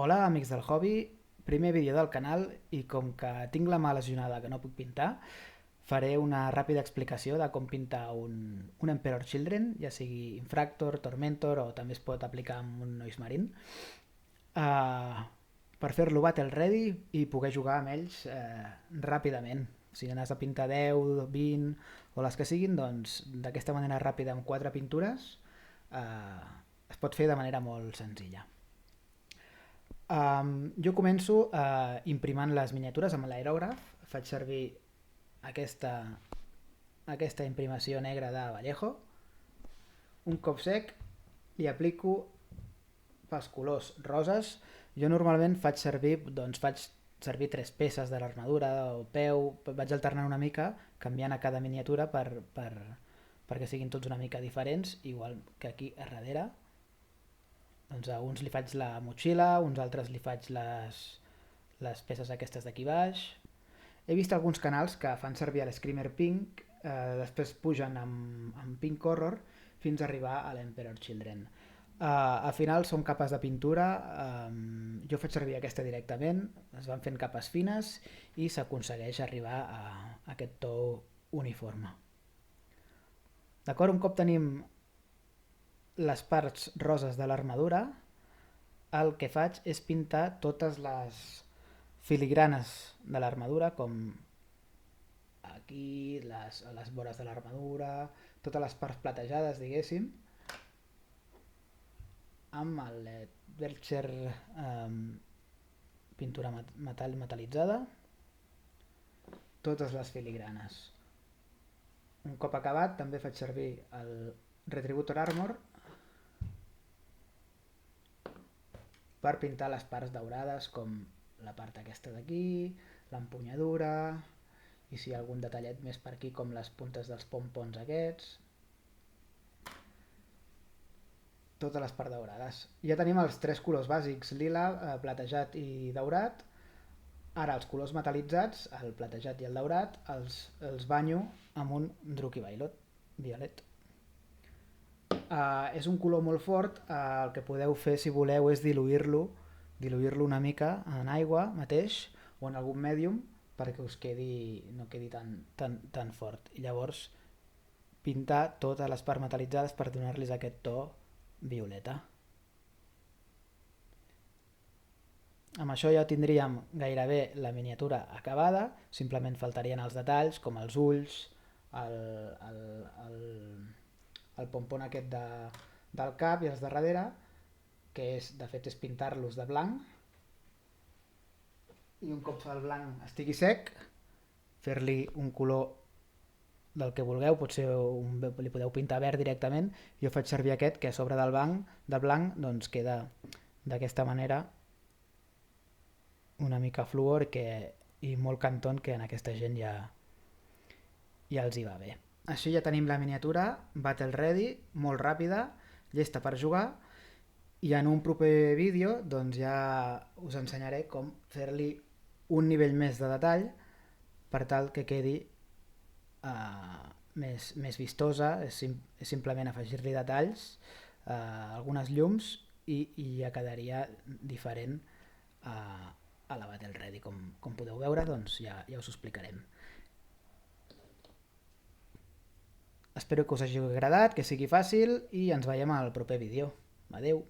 Hola, amics del hobby. Primer vídeo del canal i com que tinc la mà lesionada que no puc pintar, faré una ràpida explicació de com pintar un Emperor Children, ja sigui Infractor, Tormentor o també es pot aplicar amb un Noise Marine, per fer-lo battle ready i poder jugar amb ells ràpidament. Si n'has de pintar 10, 20 o les que siguin, doncs d'aquesta manera ràpida amb 4 pintures es pot fer de manera molt senzilla. Jo començo imprimant les miniatures amb l'aerògraf. Faig servir aquesta imprimació negra de Vallejo. Un cop sec li aplico pels colors roses. Jo normalment faig servir 3 peces de l'armadura o peu, vaig alternant una mica, canviant a cada miniatura perquè siguin tots una mica diferents, igual que aquí a darrere. Doncs a uns li faig la motxilla, uns altres li faig les peces aquestes d'aquí baix. He vist alguns canals que fan servir l'Screamer Pink, després pugen amb Pink Horror fins a arribar a l'Emperor Children. Al final són capes de pintura, jo faig servir aquesta directament, es van fent capes fines i s'aconsegueix arribar a aquest to uniforme. D'acord, un cop tenim les parts roses de l'armadura, el que faig és pintar totes les filigranes de l'armadura, com aquí, les vores de l'armadura, totes les parts platejades, diguéssim, amb el Vercher pintura metal·litzada, totes les filigranes. Un cop acabat també faig servir el Retributor Armor per pintar les parts daurades, com la part aquesta d'aquí, l'empunyadura, i si hi ha algun detallet més per aquí, com les puntes dels pompons aquests. Totes les parts daurades. Ja tenim els 3 colors bàsics, lila, platejat i daurat. Ara els colors metal·litzats, el platejat i el daurat, els banyo amb un Druky Violet. És un color molt fort, el que podeu fer si voleu és diluir-lo una mica en aigua mateix o en algun mèdium perquè us no quedi tan fort, i llavors pintar totes les parts metal·litzades per donar-los aquest to violeta. Amb això ja tindríem gairebé la miniatura acabada, simplement faltarien els detalls com els ulls, el pompon aquest del cap i els de darrere, que de fet és pintar-los de blanc, i un cop el blanc estigui sec fer-li un color del que vulgueu, potser li podeu pintar verd directament. Jo faig servir aquest, que a sobre del blanc doncs queda d'aquesta manera una mica fluor i molt canton, que en aquesta gent ja els hi va bé. Així ja tenim la miniatura battle ready, molt ràpida, llesta per jugar, i en un proper vídeo doncs ja us ensenyaré com fer-li un nivell més de detall per tal que quedi més vistosa. És simplement afegir-li detalls, algunes llums, i ja quedaria diferent a la battle ready. Com podeu veure, doncs ja us ho explicarem. Espero que us hagi agradat, que sigui fàcil, i ens veiem al proper vídeo. Adeu!